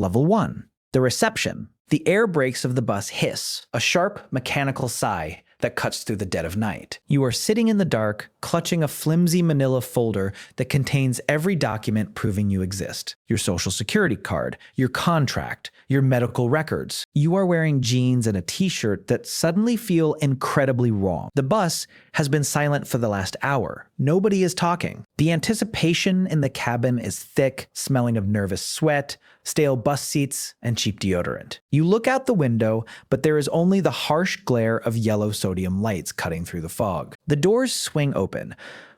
Level 1. The reception. The air brakes of the bus hiss, a sharp, mechanical sigh that cuts through the dead of night. You are sitting in the dark, clutching a flimsy manila folder that contains every document proving you exist. Your social security card, your contract, your medical records. You are wearing jeans and a t-shirt that suddenly feel incredibly wrong. The bus has been silent for the last hour. Nobody is talking. The anticipation in the cabin is thick, smelling of nervous sweat, stale bus seats, and cheap deodorant. You look out the window, but there is only the harsh glare of yellow sodium lights cutting through the fog. The doors swing open.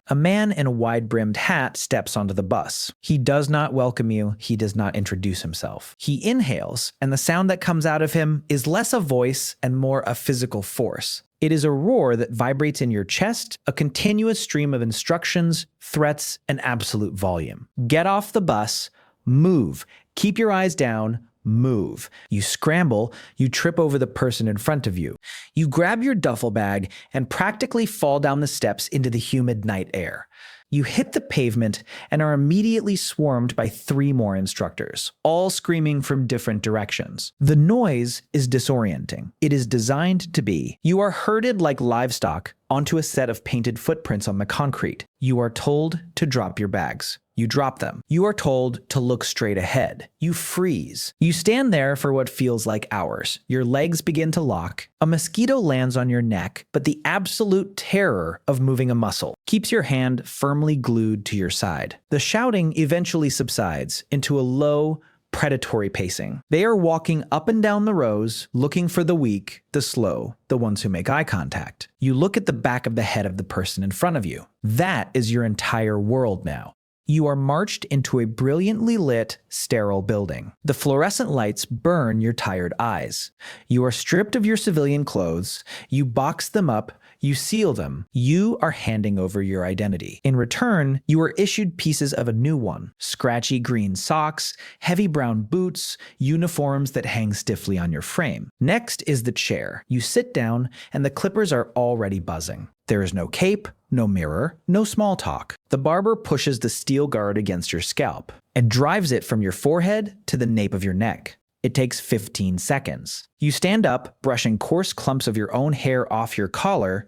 A man in a wide-brimmed hat steps onto the bus. He does not welcome you. He does not introduce himself. He inhales, and the sound that comes out of him is less a voice and more a physical force. It is a roar that vibrates in your chest, a continuous stream of instructions, threats, and absolute volume. Get off the bus. Move. Keep your eyes down. Move. You scramble, you trip over the person in front of you. You grab your duffel bag and practically fall down the steps into the humid night air. You hit the pavement and are immediately swarmed by 3 more instructors, all screaming from different directions. The noise is disorienting. It is designed to be. You are herded like livestock onto a set of painted footprints on the concrete. You are told to drop your bags. You drop them. You are told to look straight ahead. You freeze. You stand there for what feels like hours. Your legs begin to lock. A mosquito lands on your neck, but the absolute terror of moving a muscle keeps your hand firmly glued to your side. The shouting eventually subsides into a low, predatory pacing. They are walking up and down the rows, looking for the weak, the slow, the ones who make eye contact. You look at the back of the head of the person in front of you. That is your entire world now. You are marched into a brilliantly lit, sterile building. The fluorescent lights burn your tired eyes. You are stripped of your civilian clothes. You box them up. You seal them. You are handing over your identity. In return, you are issued pieces of a new one. Scratchy green socks, heavy brown boots, uniforms that hang stiffly on your frame. Next is the chair. You sit down, and the clippers are already buzzing. There is no cape, no mirror, no small talk. The barber pushes the steel guard against your scalp and drives it from your forehead to the nape of your neck. It takes 15 seconds. You stand up, brushing coarse clumps of your own hair off your collar.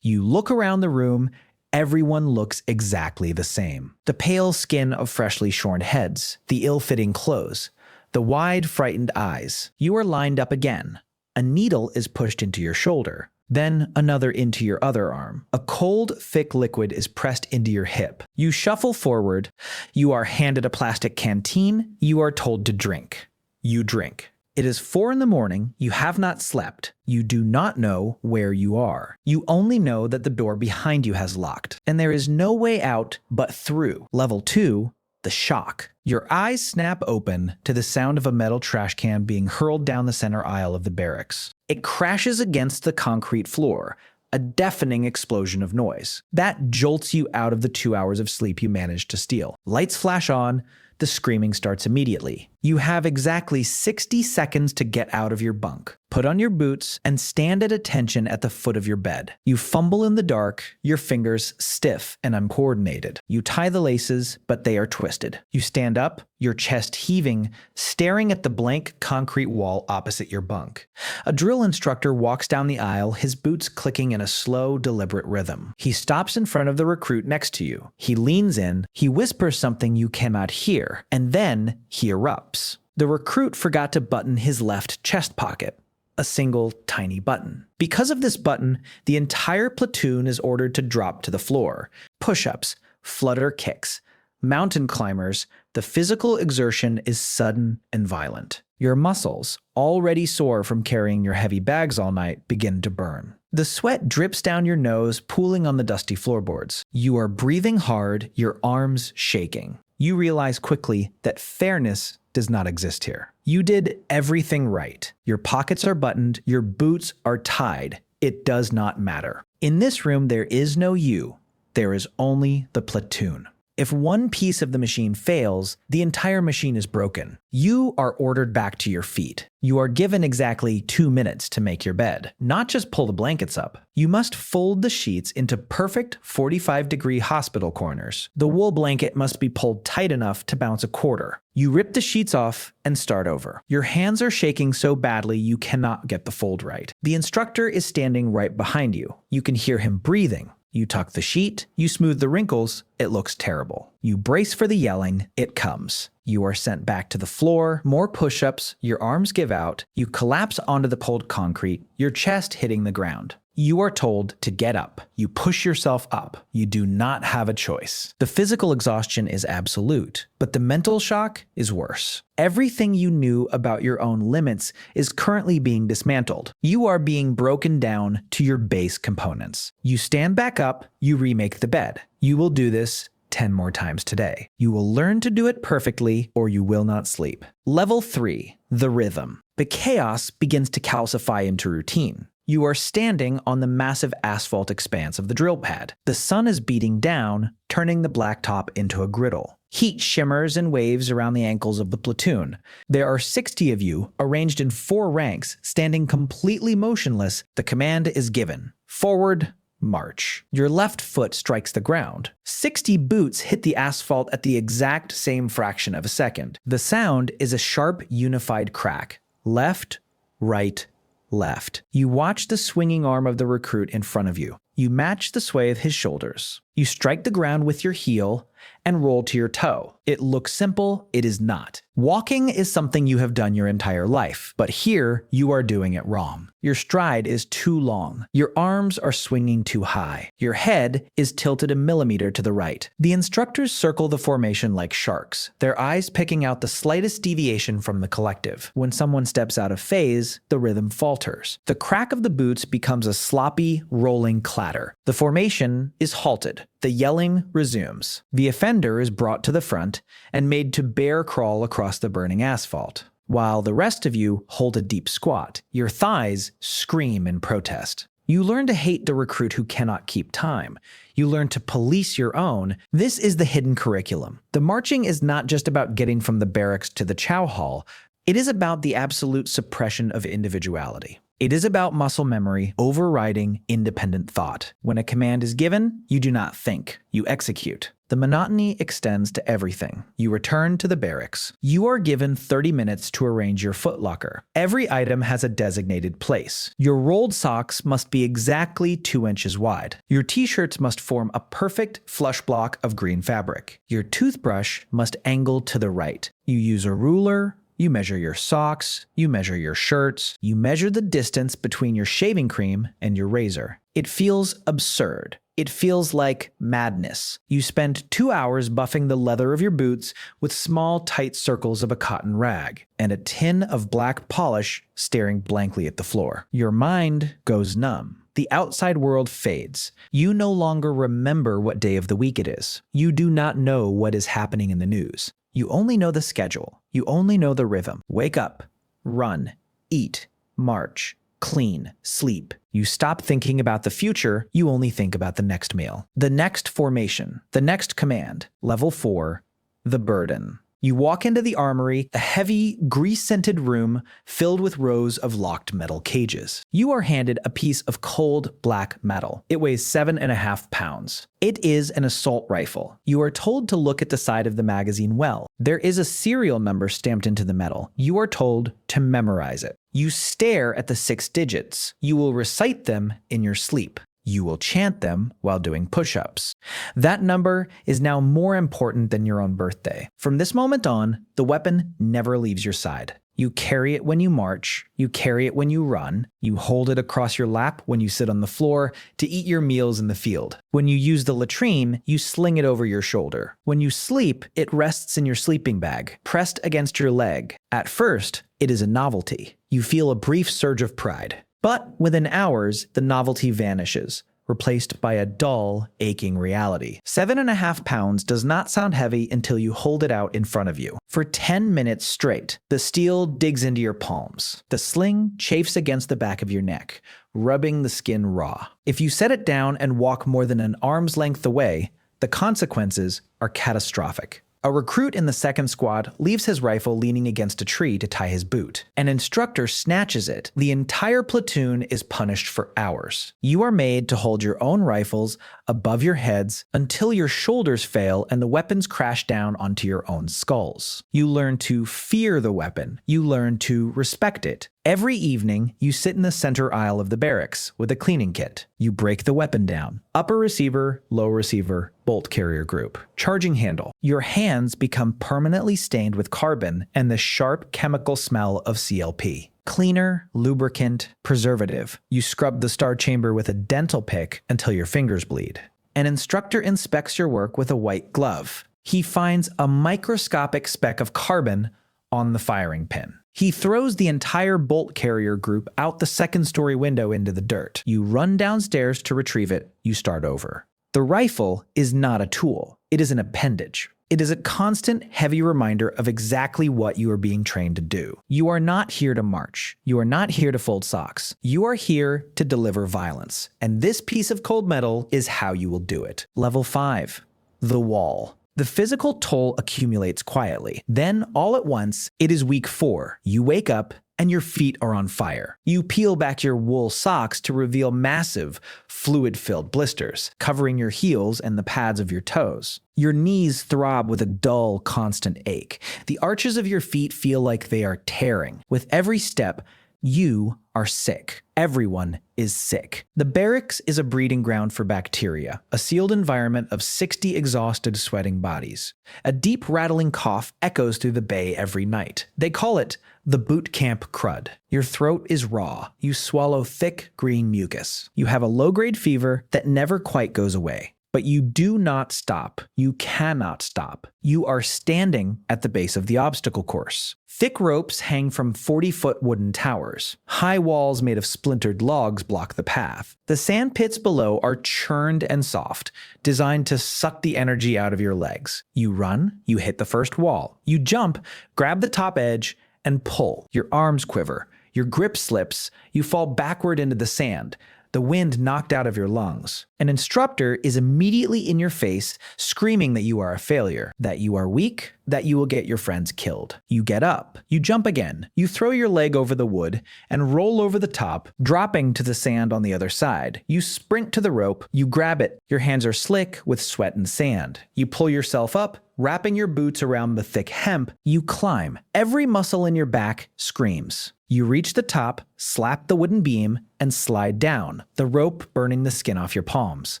You look around the room. Everyone looks exactly the same. The pale skin of freshly shorn heads, the ill-fitting clothes, the wide, frightened eyes. You are lined up again. A needle is pushed into your shoulder. Then another into your other arm. A cold, thick liquid is pressed into your hip. You shuffle forward. You are handed a plastic canteen. You are told to drink. You drink. It is 4 a.m. You have not slept. You do not know where you are. You only know that the door behind you has locked, and there is no way out but through. Level 2, the shock. Your eyes snap open to the sound of a metal trash can being hurled down the center aisle of the barracks. It crashes against the concrete floor, a deafening explosion of noise. That jolts you out of the 2 hours of sleep you managed to steal. Lights flash on. The screaming starts immediately. You have exactly 60 seconds to get out of your bunk. Put on your boots and stand at attention at the foot of your bed. You fumble in the dark, your fingers stiff and uncoordinated. You tie the laces, but they are twisted. You stand up, your chest heaving, staring at the blank concrete wall opposite your bunk. A drill instructor walks down the aisle, his boots clicking in a slow, deliberate rhythm. He stops in front of the recruit next to you. He leans in, he whispers something you cannot hear, and then he erupts. The recruit forgot to button his left chest pocket. A single tiny button. Because of this button, the entire platoon is ordered to drop to the floor. Push-ups, flutter kicks, mountain climbers, the physical exertion is sudden and violent. Your muscles, already sore from carrying your heavy bags all night, begin to burn. The sweat drips down your nose, pooling on the dusty floorboards. You are breathing hard, your arms shaking. You realize quickly that fairness does not exist here. You did everything right. Your pockets are buttoned, your boots are tied. It does not matter. In this room, there is no you. There is only the platoon. If one piece of the machine fails, the entire machine is broken. You are ordered back to your feet. You are given exactly 2 minutes to make your bed. Not just pull the blankets up. You must fold the sheets into perfect 45-degree hospital corners. The wool blanket must be pulled tight enough to bounce a quarter. You rip the sheets off and start over. Your hands are shaking so badly you cannot get the fold right. The instructor is standing right behind you. You can hear him breathing. You tuck the sheet, you smooth the wrinkles, it looks terrible. You brace for the yelling, it comes. You are sent back to the floor, more push-ups, your arms give out, you collapse onto the pulled concrete, your chest hitting the ground. You are told to get up. You push yourself up. You do not have a choice. The physical exhaustion is absolute, but the mental shock is worse. Everything you knew about your own limits is currently being dismantled. You are being broken down to your base components. You stand back up, you remake the bed. You will do this 10 more times today. You will learn to do it perfectly or you will not sleep. Level 3, the rhythm. The chaos begins to calcify into routine. You are standing on the massive asphalt expanse of the drill pad. The sun is beating down, turning the blacktop into a griddle. Heat shimmers and waves around the ankles of the platoon. There are 60 of you, arranged in 4 ranks, standing completely motionless. The command is given. Forward, march. Your left foot strikes the ground. 60 boots hit the asphalt at the exact same fraction of a second. The sound is a sharp, unified crack. Left, right, left. You watch the swinging arm of the recruit in front of you. You match the sway of his shoulders. You strike the ground with your heel and roll to your toe. It looks simple, it is not. Walking is something you have done your entire life, but here you are doing it wrong. Your stride is too long. Your arms are swinging too high. Your head is tilted a millimeter to the right. The instructors circle the formation like sharks, their eyes picking out the slightest deviation from the collective. When someone steps out of phase, the rhythm falters. The crack of the boots becomes a sloppy, rolling clatter. The formation is halted. The yelling resumes. The offender is brought to the front and made to bear crawl across the burning asphalt, while the rest of you hold a deep squat. Your thighs scream in protest. You learn to hate the recruit who cannot keep time. You learn to police your own. This is the hidden curriculum. The marching is not just about getting from the barracks to the chow hall. It is about the absolute suppression of individuality. It is about muscle memory overriding independent thought. When a command is given, you do not think, you execute. The monotony extends to everything. You return to the barracks. You are given 30 minutes to arrange your footlocker. Every item has a designated place. Your rolled socks must be exactly 2 inches wide. Your t-shirts must form a perfect flush block of green fabric. Your toothbrush must angle to the right. You use a ruler. You measure your socks, you measure your shirts, you measure the distance between your shaving cream and your razor. It feels absurd. It feels like madness. You spend 2 hours buffing the leather of your boots with small, tight circles of a cotton rag, and a tin of black polish staring blankly at the floor. Your mind goes numb. The outside world fades. You no longer remember what day of the week it is. You do not know what is happening in the news. You only know the schedule. You only know the rhythm. Wake up, run, eat, march, clean, sleep. You stop thinking about the future. You only think about the next meal. The next formation. The next command. Level 4, the burden. You walk into the armory, a heavy, grease-scented room filled with rows of locked metal cages. You are handed a piece of cold black metal. It weighs 7.5 pounds. It is an assault rifle. You are told to look at the side of the magazine well. There is a serial number stamped into the metal. You are told to memorize it. You stare at the 6 digits. You will recite them in your sleep. You will chant them while doing push-ups. That number is now more important than your own birthday. From this moment on, the weapon never leaves your side. You carry it when you march, you carry it when you run, you hold it across your lap when you sit on the floor to eat your meals in the field. When you use the latrine, you sling it over your shoulder. When you sleep, it rests in your sleeping bag, pressed against your leg. At first, it is a novelty. You feel a brief surge of pride. But within hours, the novelty vanishes, replaced by a dull, aching reality. 7.5 pounds does not sound heavy until you hold it out in front of you. For 10 minutes straight, the steel digs into your palms. The sling chafes against the back of your neck, rubbing the skin raw. If you set it down and walk more than an arm's length away, The consequences are catastrophic. A recruit in the second squad leaves his rifle leaning against a tree to tie his boot. An instructor snatches it. The entire platoon is punished for hours. You are made to hold your own rifles above your heads until your shoulders fail and the weapons crash down onto your own skulls. You learn to fear the weapon. You learn to respect it. Every evening, you sit in the center aisle of the barracks with a cleaning kit. You break the weapon down. Upper receiver, low receiver, bolt carrier group. Charging handle. Your hands become permanently stained with carbon and the sharp chemical smell of CLP. Cleaner, lubricant, preservative. You scrub the star chamber with a dental pick until your fingers bleed. An instructor inspects your work with a white glove. He finds a microscopic speck of carbon on the firing pin. He throws the entire bolt carrier group out the second-story window into the dirt. You run downstairs to retrieve it. You start over. The rifle is not a tool. It is an appendage. It is a constant, heavy reminder of exactly what you are being trained to do. You are not here to march. You are not here to fold socks. You are here to deliver violence. And this piece of cold metal is how you will do it. Level 5. The wall. The physical toll accumulates quietly. Then, all at once, it is week 4. You wake up and your feet are on fire. You peel back your wool socks to reveal massive, fluid-filled blisters, covering your heels and the pads of your toes. Your knees throb with a dull, constant ache. The arches of your feet feel like they are tearing. With every step, you are sick. Everyone is sick. The barracks is a breeding ground for bacteria, a sealed environment of 60 exhausted, sweating bodies. A deep, rattling cough echoes through the bay every night. They call it the boot camp crud. Your throat is raw. You swallow thick, green mucus. You have a low-grade fever that never quite goes away. But you do not stop. You cannot stop. You are standing at the base of the obstacle course. Thick ropes hang from 40-foot wooden towers. High walls made of splintered logs block the path. The sand pits below are churned and soft, designed to suck the energy out of your legs. You run, you hit the first wall. You jump, grab the top edge, and pull. Your arms quiver. Your grip slips. You fall backward into the sand, the wind knocked out of your lungs. An instructor is immediately in your face, screaming that you are a failure, that you are weak, that you will get your friends killed. You get up, you jump again, you throw your leg over the wood and roll over the top, dropping to the sand on the other side. You sprint to the rope, you grab it, your hands are slick with sweat and sand. You pull yourself up, wrapping your boots around the thick hemp, you climb. Every muscle in your back screams. You reach the top, slap the wooden beam, and slide down, the rope burning the skin off your palms.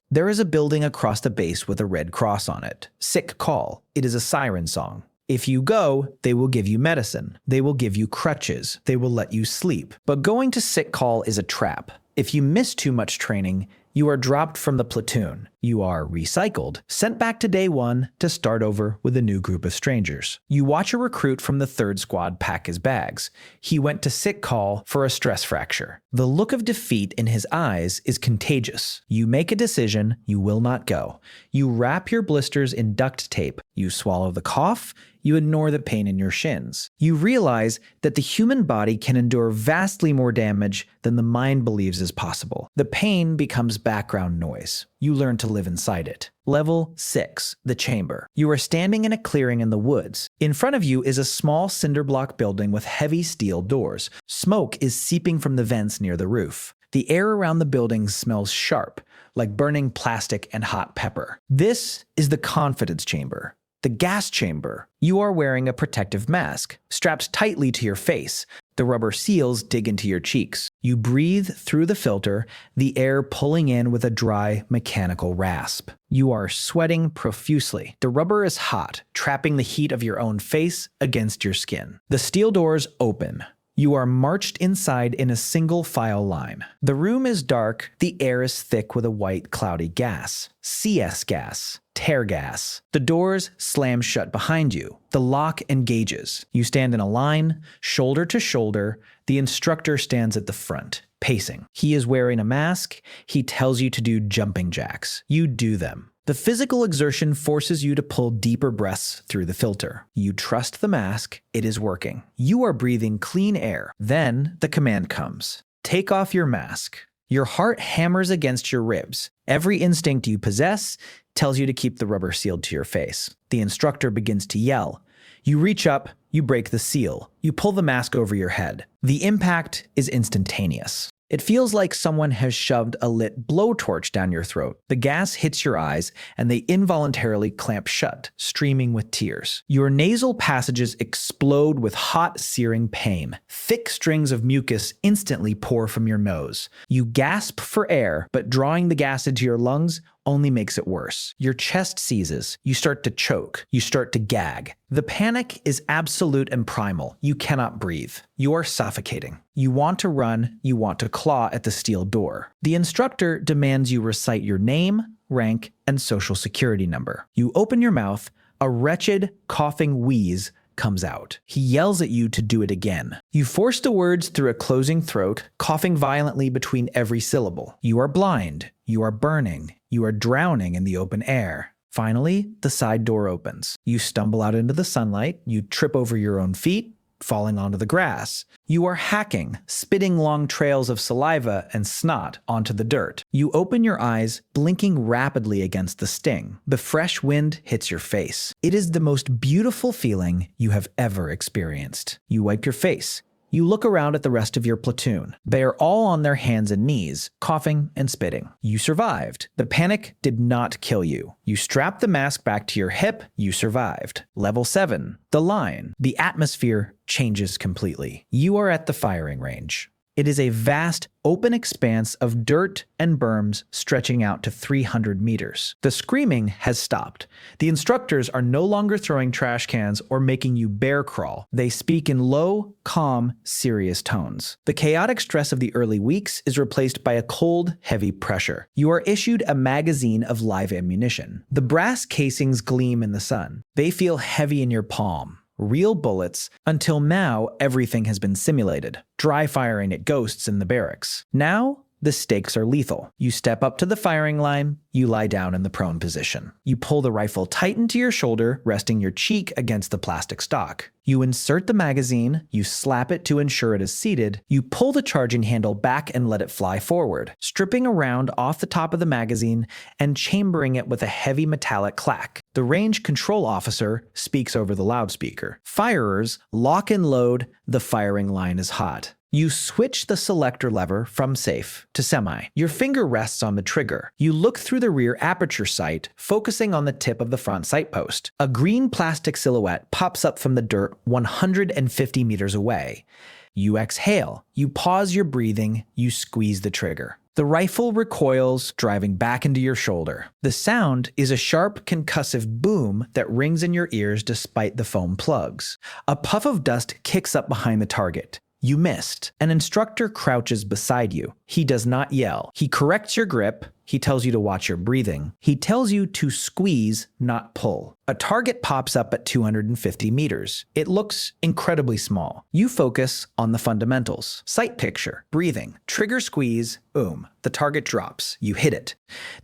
There is a building across the base with a red cross on it. Sick call. It is a siren song. If you go, they will give you medicine. They will give you crutches. They will let you sleep. But going to sick call is a trap. If you miss too much training, you are dropped from the platoon. You are recycled, sent back to day 1 to start over with a new group of strangers. You watch a recruit from the 3rd squad pack his bags. He went to sick call for a stress fracture. The look of defeat in his eyes is contagious. You make a decision, you will not go. You wrap your blisters in duct tape. You swallow the cough. You ignore the pain in your shins. You realize that the human body can endure vastly more damage than the mind believes is possible. The pain becomes background noise. You learn to live inside it. Level 6, the chamber. You are standing in a clearing in the woods. In front of you is a small cinder block building with heavy steel doors. Smoke is seeping from the vents near the roof. The air around the building smells sharp, like burning plastic and hot pepper. This is the confidence chamber. The gas chamber. You are wearing a protective mask, strapped tightly to your face. The rubber seals dig into your cheeks. You breathe through the filter, the air pulling in with a dry, mechanical rasp. You are sweating profusely. The rubber is hot, trapping the heat of your own face against your skin. The steel doors open. You are marched inside in a single file line. The room is dark. The air is thick with a white, cloudy gas. CS gas. Tear gas. The doors slam shut behind you. The lock engages. You stand in a line, shoulder to shoulder. The instructor stands at the front, pacing. He is wearing a mask. He tells you to do jumping jacks. You do them. The physical exertion forces you to pull deeper breaths through the filter. You trust the mask. It is working. You are breathing clean air. Then the command comes. Take off your mask. Your heart hammers against your ribs. Every instinct you possess tells you to keep the rubber sealed to your face. The instructor begins to yell. You reach up, you break the seal, you pull the mask over your head. The impact is instantaneous. It feels like someone has shoved a lit blowtorch down your throat. The gas hits your eyes, and they involuntarily clamp shut, streaming with tears. Your nasal passages explode with hot, searing pain. Thick strings of mucus instantly pour from your nose. You gasp for air, but drawing the gas into your lungs only makes it worse. Your chest seizes. You start to choke. You start to gag. The panic is absolute and primal. You cannot breathe. You are suffocating. You want to run. You want to claw at the steel door. The instructor demands you recite your name, rank, and social security number. You open your mouth. A wretched, coughing wheeze comes out. He yells at you to do it again. You force the words through a closing throat, coughing violently between every syllable. You are blind. You are burning. You are drowning in the open air. Finally, the side door opens. You stumble out into the sunlight. You trip over your own feet, falling onto the grass. You are hacking, spitting long trails of saliva and snot onto the dirt. You open your eyes, blinking rapidly against the sting. The fresh wind hits your face. It is the most beautiful feeling you have ever experienced. You wipe your face. You look around at the rest of your platoon. They are all on their hands and knees, coughing and spitting. You survived. The panic did not kill you. You strapped the mask back to your hip. You survived. Level 7. The line. The atmosphere changes completely. You are at the firing range. It is a vast, open expanse of dirt and berms stretching out to 300 meters. The screaming has stopped. The instructors are no longer throwing trash cans or making you bear crawl. They speak in low, calm, serious tones. The chaotic stress of the early weeks is replaced by a cold, heavy pressure. You are issued a magazine of live ammunition. The brass casings gleam in the sun. They feel heavy in your palm. Real bullets. Until now, everything has been simulated, dry firing at ghosts in the barracks. Now, the stakes are lethal. You step up to the firing line, you lie down in the prone position. You pull the rifle tight into your shoulder, resting your cheek against the plastic stock. You insert the magazine, you slap it to ensure it is seated, you pull the charging handle back and let it fly forward, stripping a round off the top of the magazine and chambering it with a heavy metallic clack. The range control officer speaks over the loudspeaker. Firers, lock and load, the firing line is hot. You switch the selector lever from safe to semi. Your finger rests on the trigger. You look through the rear aperture sight, focusing on the tip of the front sight post. A green plastic silhouette pops up from the dirt 150 meters away. You exhale. You pause your breathing. You squeeze the trigger. The rifle recoils, driving back into your shoulder. The sound is a sharp, concussive boom that rings in your ears despite the foam plugs. A puff of dust kicks up behind the target. You missed. An instructor crouches beside you. He does not yell. He corrects your grip. He tells you to watch your breathing. He tells you to squeeze, not pull. A target pops up at 250 meters. It looks incredibly small. You focus on the fundamentals. Sight picture, breathing, trigger squeeze, boom. The target drops. You hit it.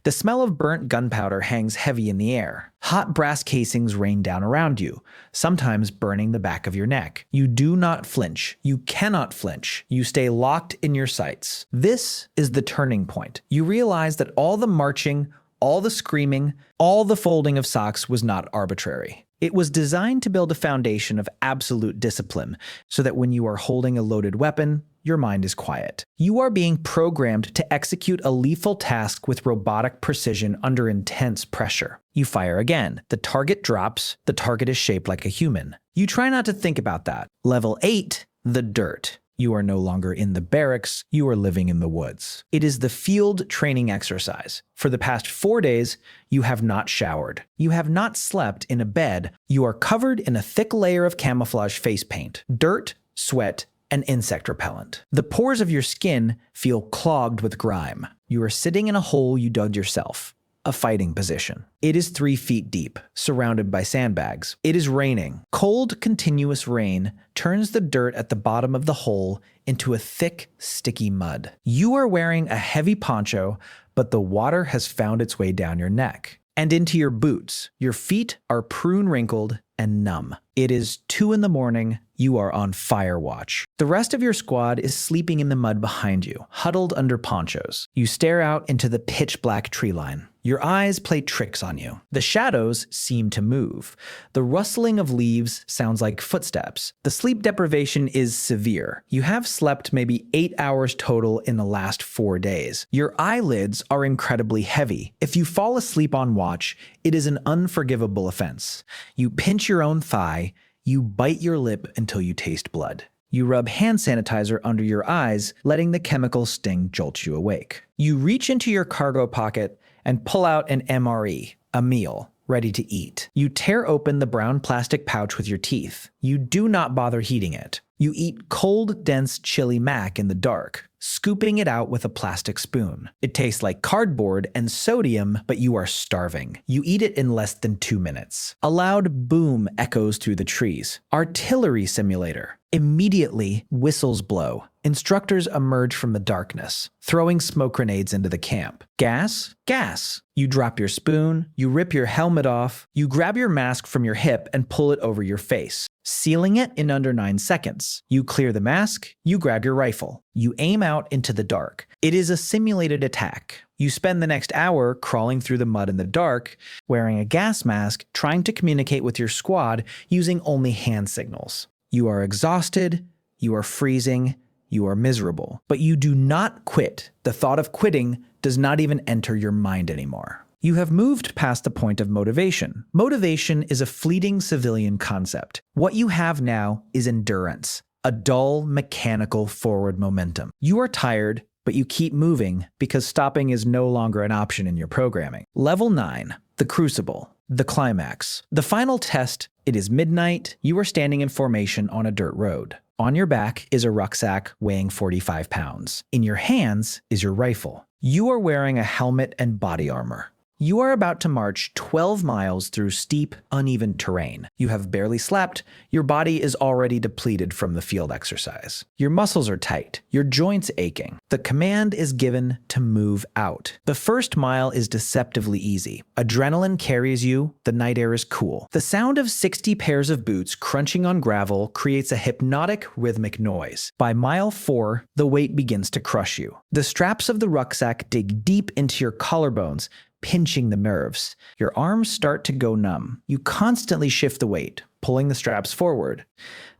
The smell of burnt gunpowder hangs heavy in the air. Hot brass casings rain down around you, sometimes burning the back of your neck. You do not flinch. You cannot flinch. You stay locked in your sights. This is the turning point. You realize that all the marching, all the screaming, all the folding of socks was not arbitrary. It was designed to build a foundation of absolute discipline so that when you are holding a loaded weapon, your mind is quiet. You are being programmed to execute a lethal task with robotic precision under intense pressure. You fire again. The target drops. The target is shaped like a human. You try not to think about that. Level 8, the dirt. You are no longer in the barracks, you are living in the woods. It is the field training exercise. For the past 4 days, you have not showered. You have not slept in a bed. You are covered in a thick layer of camouflage face paint, dirt, sweat, and insect repellent. The pores of your skin feel clogged with grime. You are sitting in a hole you dug yourself. A fighting position. It is 3 feet deep, surrounded by sandbags. It is raining. Cold, continuous rain turns the dirt at the bottom of the hole into a thick, sticky mud. You are wearing a heavy poncho, but the water has found its way down your neck and into your boots. Your feet are prune-wrinkled and numb. It is 2 a.m. You are on fire watch. The rest of your squad is sleeping in the mud behind you, huddled under ponchos. You stare out into the pitch-black tree line. Your eyes play tricks on you. The shadows seem to move. The rustling of leaves sounds like footsteps. The sleep deprivation is severe. You have slept maybe 8 hours total in the last 4 days. Your eyelids are incredibly heavy. If you fall asleep on watch, it is an unforgivable offense. You pinch your own thigh. You bite your lip until you taste blood. You rub hand sanitizer under your eyes, letting the chemical sting jolt you awake. You reach into your cargo pocket and pull out an MRE, a meal, ready to eat. You tear open the brown plastic pouch with your teeth. You do not bother heating it. You eat cold, dense chili mac in the dark, scooping it out with a plastic spoon. It tastes like cardboard and sodium, but you are starving. You eat it in less than 2 minutes. A loud boom echoes through the trees. Artillery simulator. Immediately, whistles blow. Instructors emerge from the darkness, throwing smoke grenades into the camp. Gas? Gas. You drop your spoon, you rip your helmet off, you grab your mask from your hip and pull it over your face, sealing it in under 9 seconds. You clear the mask, you grab your rifle. You aim out into the dark. It is a simulated attack. You spend the next hour crawling through the mud in the dark, wearing a gas mask, trying to communicate with your squad using only hand signals. You are exhausted, you are freezing, you are miserable, but you do not quit. The thought of quitting does not even enter your mind anymore. You have moved past the point of motivation. Motivation is a fleeting civilian concept. What you have now is endurance, a dull, mechanical forward momentum. You are tired, but you keep moving because stopping is no longer an option in your programming. Level 9, the Crucible, the climax. The final test, it is midnight, you are standing in formation on a dirt road. On your back is a rucksack weighing 45 pounds. In your hands is your rifle. You are wearing a helmet and body armor. You are about to march 12 miles through steep, uneven terrain. You have barely slept. Your body is already depleted from the field exercise. Your muscles are tight. Your joints aching. The command is given to move out. The first mile is deceptively easy. Adrenaline carries you. The night air is cool. The sound of 60 pairs of boots crunching on gravel creates a hypnotic, rhythmic noise. By mile 4, the weight begins to crush you. The straps of the rucksack dig deep into your collarbones, pinching the nerves. Your arms start to go numb. You constantly shift the weight, pulling the straps forward,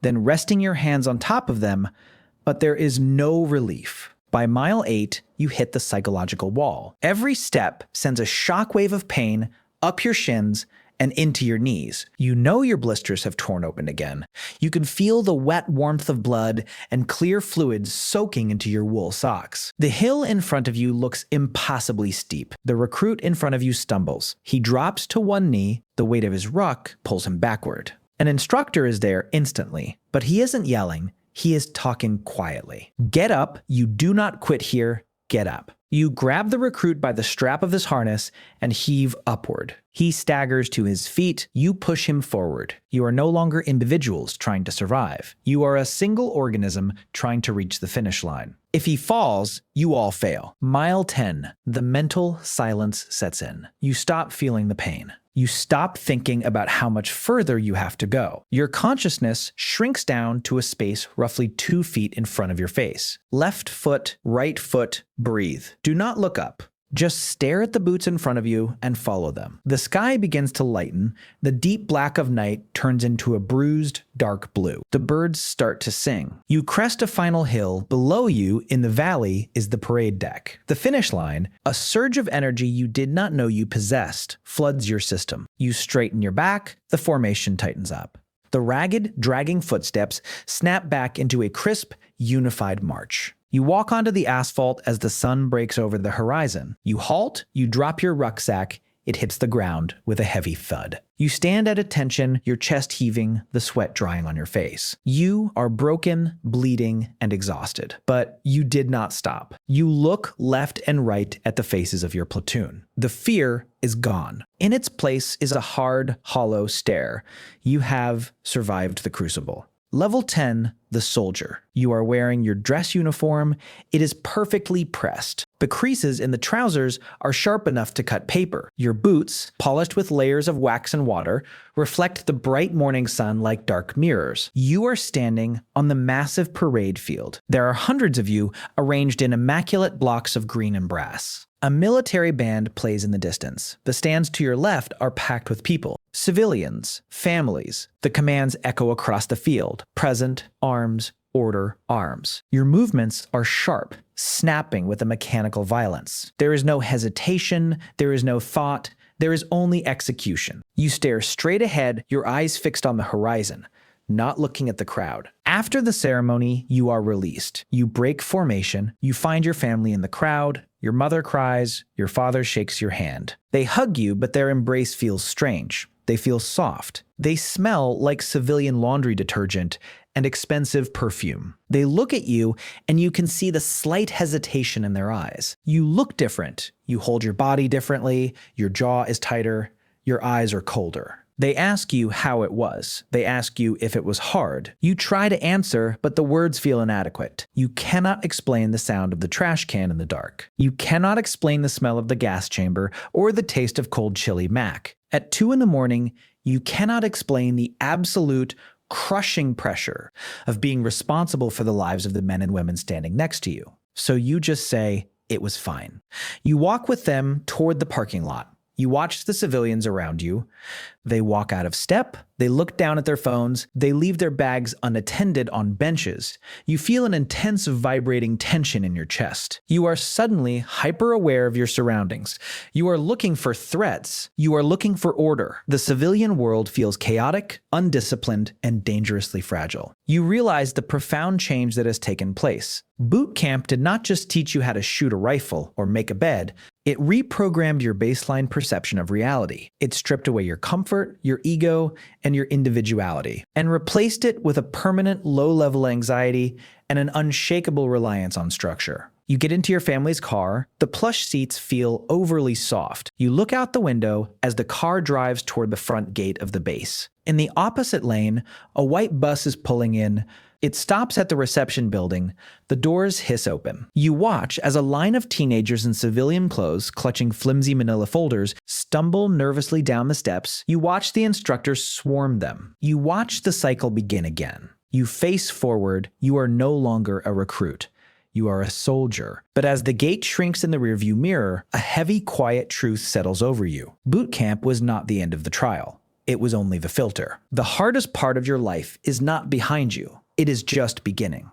then resting your hands on top of them, but there is no relief. By mile 8, you hit the psychological wall. Every step sends a shockwave of pain up your shins and into your knees. You know your blisters have torn open again. You can feel the wet warmth of blood and clear fluids soaking into your wool socks. The hill in front of you looks impossibly steep. The recruit in front of you stumbles. He drops to one knee. The weight of his ruck pulls him backward. An instructor is there instantly, but he isn't yelling. He is talking quietly. Get up. You do not quit here. Get up. You grab the recruit by the strap of his harness and heave upward. He staggers to his feet. You push him forward. You are no longer individuals trying to survive. You are a single organism trying to reach the finish line. If he falls, you all fail. Mile 10, the mental silence sets in. You stop feeling the pain. You stop thinking about how much further you have to go. Your consciousness shrinks down to a space roughly 2 feet in front of your face. Left foot, right foot, breathe. Do not look up. Just stare at the boots in front of you and follow them. The sky begins to lighten. The deep black of night turns into a bruised, dark blue. The birds start to sing. You crest a final hill. Below you, in the valley, is the parade deck. The finish line, a surge of energy you did not know you possessed, floods your system. You straighten your back. The formation tightens up. The ragged, dragging footsteps snap back into a crisp, unified march. You walk onto the asphalt as the sun breaks over the horizon. You halt, you drop your rucksack, it hits the ground with a heavy thud. You stand at attention, your chest heaving, the sweat drying on your face. You are broken, bleeding, and exhausted. But you did not stop. You look left and right at the faces of your platoon. The fear is gone. In its place is a hard, hollow stare. You have survived the crucible. Level 10, the soldier. You are wearing your dress uniform. It is perfectly pressed. The creases in the trousers are sharp enough to cut paper. Your boots, polished with layers of wax and water, reflect the bright morning sun like dark mirrors. You are standing on the massive parade field. There are hundreds of you arranged in immaculate blocks of green and brass. A military band plays in the distance. The stands to your left are packed with people. Civilians, families. The commands echo across the field. Present, arms, order, arms. Your movements are sharp, snapping with a mechanical violence. There is no hesitation, there is no thought, there is only execution. You stare straight ahead, your eyes fixed on the horizon, not looking at the crowd. After the ceremony, you are released. You break formation, you find your family in the crowd, your mother cries, your father shakes your hand. They hug you, but their embrace feels strange. They feel soft. They smell like civilian laundry detergent and expensive perfume. They look at you, and you can see the slight hesitation in their eyes. You look different. You hold your body differently. Your jaw is tighter. Your eyes are colder. They ask you how it was. They ask you if it was hard. You try to answer, but the words feel inadequate. You cannot explain the sound of the trash can in the dark. You cannot explain the smell of the gas chamber or the taste of cold chili mac. At 2 a.m, you cannot explain the absolute crushing pressure of being responsible for the lives of the men and women standing next to you. So you just say, it was fine. You walk with them toward the parking lot. You watch the civilians around you. They walk out of step. They look down at their phones. They leave their bags unattended on benches. You feel an intense vibrating tension in your chest. You are suddenly hyper-aware of your surroundings. You are looking for threats. You are looking for order. The civilian world feels chaotic, undisciplined, and dangerously fragile. You realize the profound change that has taken place. Boot camp did not just teach you how to shoot a rifle or make a bed. It reprogrammed your baseline perception of reality. It stripped away your comfort, your ego, and your individuality, and replaced it with a permanent low-level anxiety and an unshakable reliance on structure. You get into your family's car. The plush seats feel overly soft. You look out the window as the car drives toward the front gate of the base. In the opposite lane, a white bus is pulling in. It stops at the reception building. The doors hiss open. You watch as a line of teenagers in civilian clothes, clutching flimsy manila folders, stumble nervously down the steps. You watch the instructors swarm them. You watch the cycle begin again. You face forward. You are no longer a recruit. You are a soldier. But as the gate shrinks in the rearview mirror, a heavy, quiet truth settles over you. Boot camp was not the end of the trial. It was only the filter. The hardest part of your life is not behind you. It is just beginning.